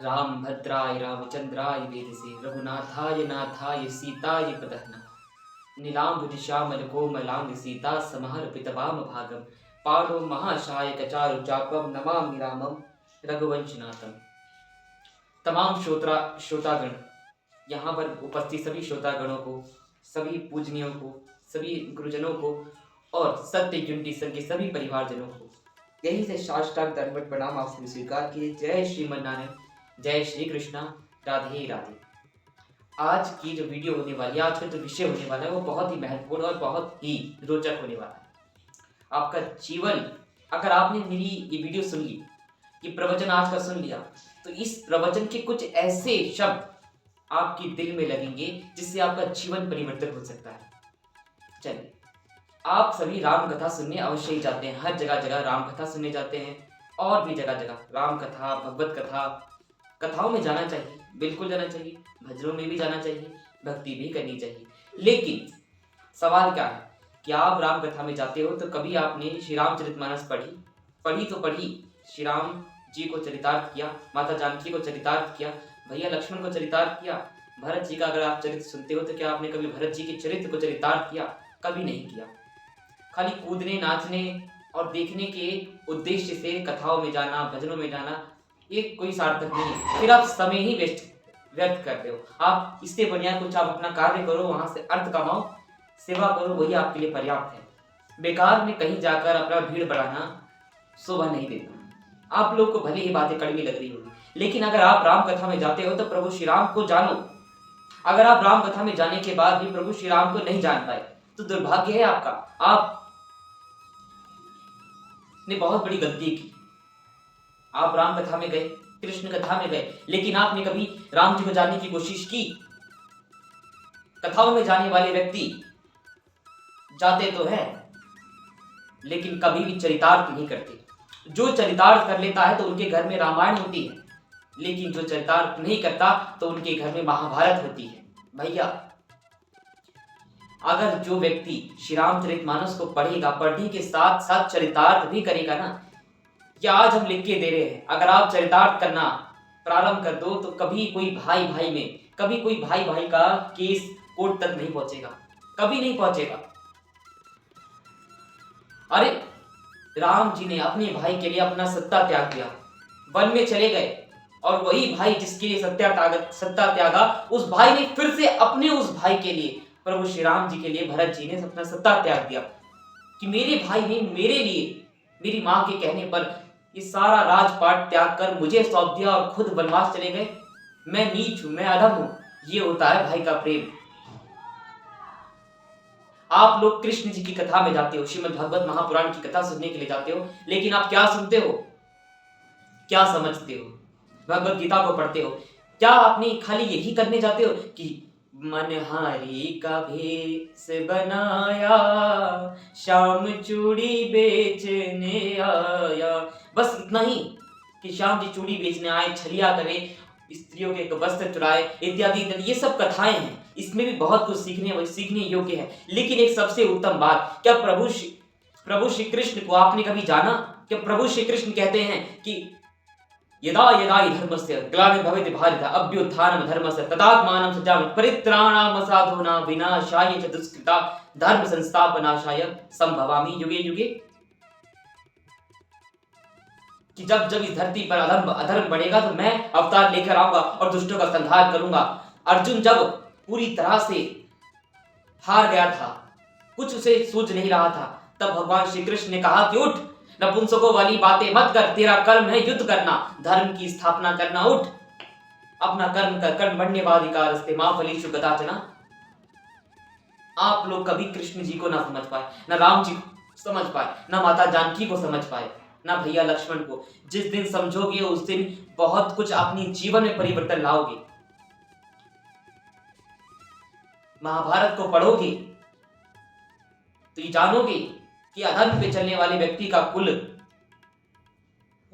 राम भद्राय रामचंद्राय वेदसे रघुनाथाय नाथाय सीताय पतः नमः। नीलाम्बुजश्यामल कोमलांग सीता समाहर्पितवाम भागम पाणो महाशाय कचारु चापम नमामि रामम रघुवंशनाथम। तमाम श्रोतागण, यहाँ पर उपस्थित सभी श्रोतागणों को, सभी पूजनियों को, सभी गुरुजनों को और सत्य यूनिटी संघ के सभी परिवारजनों को यही से साष्टांग दंडवत प्रणाम आप सभी स्वीकार किए। जय श्रीमन्नारायण, जय श्री कृष्णा, राधे राधे। आज की जो वीडियो होने वाली है, आज का जो विषय होने वाला है वो बहुत ही महत्वपूर्ण और बहुत ही रोचक होने वाला है। आपका जीवन, अगर आपने मेरी ये वीडियो सुन ली, ये प्रवचन आज का सुन लिया, तो इस प्रवचन के कुछ ऐसे शब्द आपके दिल में लगेंगे जिससे आपका जीवन परिवर्तन हो सकता है। चलिए, आप सभी राम कथा सुनने अवश्य ही जाते हैं, हर जगह जगह राम कथा सुनने जाते हैं और भी जगह जगह राम कथा, भगवत कथा, कथाओं में जाना चाहिए, बिल्कुल जाना चाहिए, भजनों में भी जाना चाहिए, भक्ति भी करनी चाहिए। लेकिन सवाल क्या है कि आप राम कथा में जाते हो तो कभी आपने श्री रामचरितमानस पढ़ी तो पढ़ी, श्री राम जी को चरितार्थ किया, माता जानकी को चरितार्थ किया, भैया लक्ष्मण को चरितार्थ किया, भरत जी का अगर आप चरित्र सुनते हो तो क्या आपने कभी भरत जी के चरित्र को चरितार्थ किया? कभी नहीं किया। खाली कूदने, नाचने और देखने के उद्देश्य से कथाओं में जाना, भजनों में जाना, ये कोई सार्थक नहीं है। फिर आप समय ही व्यर्थ करते हो। आप इससे बढ़िया कुछ आप अपना कार्य करो, वहां से अर्थ कमाओ, सेवा करो, वही आपके लिए पर्याप्त है। बेकार में कहीं जाकर अपना भीड़ बढ़ाना शोभा नहीं देता। आप लोग को भले ही बातें कड़वी लग रही होगी, लेकिन अगर आप राम कथा में जाते हो तो प्रभु श्री राम को जानो। अगर आप राम कथा में जाने के बाद भी प्रभु श्री राम को नहीं जान पाए तो दुर्भाग्य है आपका, आप ने बहुत बड़ी गलती की। आप राम कथा में गए, कृष्ण कथा में गए, लेकिन आपने कभी राम जी को जानने की कोशिश की? कथाओं में जाने वाले व्यक्ति जाते तो है लेकिन कभी भी चरितार्थ नहीं करते। जो चरितार्थ कर लेता है तो उनके घर में रामायण होती है, लेकिन जो चरितार्थ नहीं करता तो उनके घर में महाभारत होती है। भैया, अगर जो व्यक्ति श्री रामचरितमानस को पढ़ेगा, पढ़ने के साथ साथ चरितार्थ भी करेगा ना, क्या आज हम लिख के दे रहे हैं, अगर आप चरितार्थ करना प्रारंभ कर दो तो कभी कोई भाई भाई में, कभी कोई भाई भाई का केस कोर्ट तक नहीं पहुंचेगा, कभी नहीं पहुंचेगा। अरे राम जी ने अपने भाई के लिए अपना सत्ता त्याग दिया, वन में चले गए, और वही भाई जिसके लिए सत्ता त्यागा, उस भाई ने फिर से अपने उस भाई के लिए, प्रभु श्री राम जी के लिए भरत जी ने अपना सत्ता त्याग दिया कि मेरे भाई ने मेरे लिए, मेरी मां के कहने पर ये सारा राजपाट त्याग कर मुझे सौंप दिया और खुद वनवास चले गए। मैं नीच हूं, मैं अधम हूं। ये होता है भाई का प्रेम। आप लोग कृष्ण जी की कथा में जाते हो, श्रीमद् भागवत महापुराण की कथा सुनने के लिए जाते हो, लेकिन आप क्या सुनते हो, क्या समझते हो? भगवत गीता को पढ़ते हो, क्या आपने खाली यही करने जाते हो कि मनहारी का भेष बनाया, श्याम चूड़ी बेचने आया, बस इतना ही कि श्याम जी चूड़ी बेचने आए, छलिया करे, स्त्रियों के वस्त्र चुराए, इत्यादि इत्यादि। ये सब कथाएं हैं, इसमें भी बहुत कुछ सीखने योग्य है। लेकिन एक सबसे उत्तम बात, क्या प्रभु श्री कृष्ण को आपने कभी जाना? क्या प्रभु श्री कृष्ण कहते हैं कि यदा यदा हि धर्मस्य ग्लानिर्भवेत् भारत अभ्युत्थानं धर्मस्य तदात्मानं सृजामि परित्राणाय साधूनां विनाशाय च दुष्कृता धर्म संस्थापनाशाय संभवामि युगे युगे। कि जब जब इस धरती पर अधर्म बढ़ेगा तो मैं अवतार लेकर आऊंगा और दुष्टों का संहार करूंगा। अर्जुन जब पूरी तरह से हार गया था, कुछ उसे सूझ नहीं रहा था, तब भगवान श्री कृष्ण ने कहा कि उठ, नपुंसकों वाली बातें मत कर, तेरा कर्म है युद्ध करना, धर्म की स्थापना करना, उठ, अपना कर्म कर, कर्म बढ़नेवाधिकारस्ते मां फलेषु कदाचन। आप लोग कभी कृष्ण जी को ना समझ पाए, ना राम जी को समझ पाए, ना माता जानकी को समझ पाए, ना भैया लक्ष्मण को। जिस दिन समझोगे उस दिन बहुत कुछ अपनी जीवन में परिवर्तन लाओगे। महाभारत को पढ़ोगे तो ये जानोगे कि अधर्म पे चलने वाले व्यक्ति का कुल,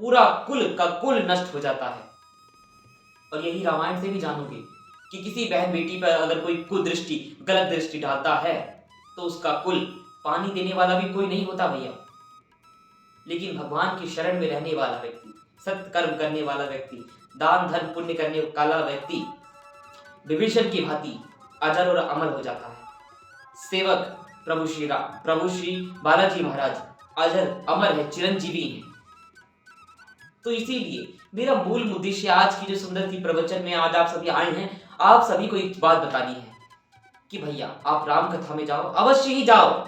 पूरा कुल का कुल नष्ट हो जाता है। और यही रामायण से भी जानोगे कि किसी बहन बेटी पर अगर कोई कुदृष्टि, गलत दृष्टि डालता है तो उसका कुल पानी देने वाला भी कोई नहीं होता भैया। लेकिन भगवान की शरण में रहने वाला व्यक्ति, सत्य कर्म करने वाला व्यक्ति, दान धर्म पुण्य करने वाला व्यक्ति विभीषण की भांति अजर और अमर हो जाता है। सेवक प्रभु श्री बालाजी महाराज अजर अमर है, चिरंजीवी है। तो इसीलिए मेरा मूल उद्देश्य आज की जो सुंदर सी प्रवचन में आज आप सभी आए हैं, आप सभी को एक बात बतानी है कि भैया आप राम कथा में जाओ, अवश्य ही जाओ,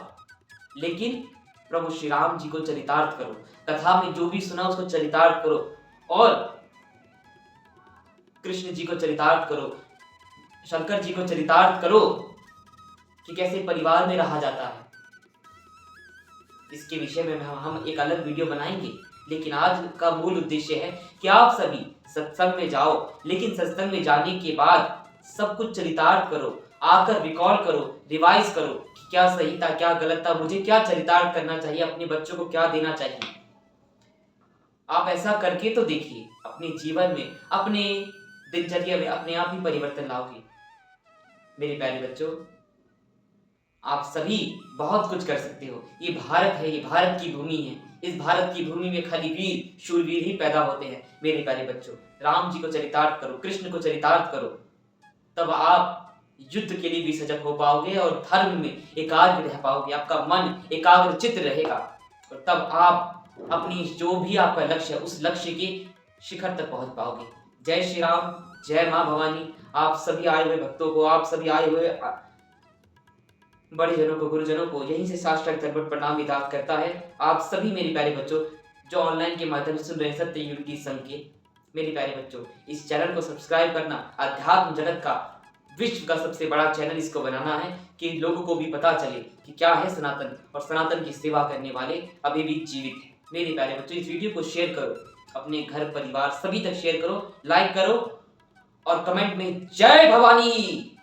लेकिन प्रभु श्री राम जी को चरितार्थ करो। कथा में जो भी सुना उसको चरितार्थ करो और कृष्ण जी को चरितार्थ करो, शंकर जी को चरितार्थ करो कि कैसे परिवार में रहा जाता है। इसके विषय में हम एक अलग वीडियो बनाएंगे, लेकिन आज का मूल उद्देश्य है कि आप सभी सत्संग में जाओ, लेकिन सत्संग में जाने के बाद सब कुछ चरितार्थ करो, आकर रिकॉल करो, रिवाइज करो कि क्या सही था, क्या गलत था, मुझे क्या चरितार्थ करना चाहिए, अपने बच्चों को क्या देना चाहिए। आप ऐसा करके तो देखिए, अपने जीवन में, अपने दिनचर्या में अपने आप ही परिवर्तन लाओगे। मेरे प्यारे बच्चों, आप सभी बहुत कुछ कर सकते हो। ये भारत है, ये भारत की भूमि है। इस भारत की भूमि में खाली वीर शूरवीर ही पैदा होते हैं। मेरे प्यारे बच्चों, राम जी को चरितार्थ करो, कृष्ण को चरितार्थ करो, तब आप युद्ध के लिए भी सजग हो पाओगे और धर्म में एकाग्र रह पाओगे। आपका मन एकाग्र चित्त रहेगा और तब आप अपनी जो भी आपका लक्ष्य है उस लक्ष्य के शिखर तक पहुंच पाओगे। जय श्री राम, जय मां भवानी। आप सभी आए हुए भक्तों को, आप सभी आए हुए बड़े जनों को, गुरुजनों को यहीं से साष्टांग दंडवत प्रणाम विदात करता है। आप सभी मेरे प्यारे बच्चों जो ऑनलाइन के माध्यम से सुन रहे हैं सत्य युग की संग के, मेरे प्यारे बच्चों इस चैनल को सब्सक्राइब करना। अध्यात्म जगत का, विश्व का सबसे बड़ा चैनल इसको बनाना है कि लोगों को भी पता चले कि क्या है सनातन, और सनातन की सेवा करने वाले अभी भी जीवित हैं। मेरे प्यारे बच्चों इस वीडियो को शेयर करो, अपने घर परिवार सभी तक शेयर करो, लाइक करो और कमेंट में जय भवानी